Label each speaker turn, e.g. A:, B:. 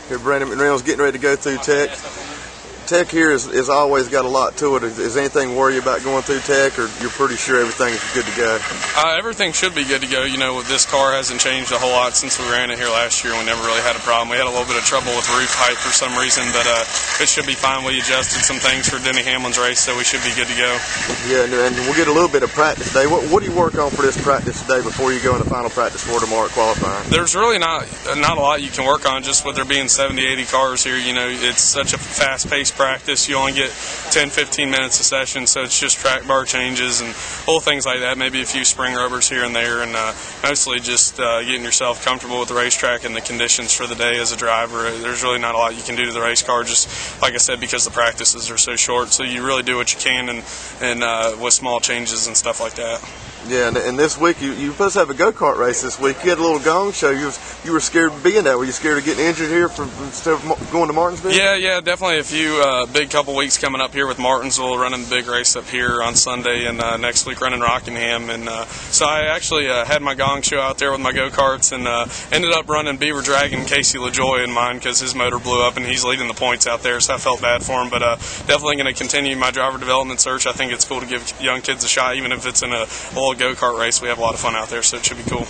A: Here, Brandon McReynolds getting ready to go through Tech. Tech here is always got a lot to it. Is anything worry about going through Tech, or you're pretty sure everything is good to go?
B: Everything should be good to go. You know, this car hasn't changed a whole lot since we ran it here last year. We never really had a problem. We had a little bit of trouble with roof height for some reason, but it should be fine. We adjusted some things for Denny Hamlin's race, so we should be good to go.
A: Yeah, and we'll get a little bit of practice today. What do you work on for this practice today before you go into final practice for tomorrow at qualifying?
B: There's really not a lot you can work on, just with there being 70, 80 cars here. You know, it's such a fast-paced practice. You only get 10, 15 minutes a session, so it's just track bar changes and little things like that, maybe a few spring rubbers here and there, and mostly just getting yourself comfortable with the racetrack and the conditions for the day as a driver. There's really not a lot you can do to the race car, just like I said, because the practices are so short, so you really do what you can and with small changes and stuff like that.
A: Yeah, and this week you supposed to have a go-kart race this week. You had a little gong show. You were scared of being that. Were you scared of getting injured here instead of going to Martinsville?
B: Yeah, definitely a few big couple weeks coming up here with Martinsville, running the big race up here on Sunday, and next week running Rockingham. And so I actually had my gong show out there with my go-karts, and ended up running Beaver Dragon Casey LaJoy in mine because his motor blew up and he's leading the points out there, so I felt bad for him. But definitely going to continue my driver development search. I think it's cool to give young kids a shot, even if it's in a little go-kart race. We have a lot of fun out there, so it should be cool.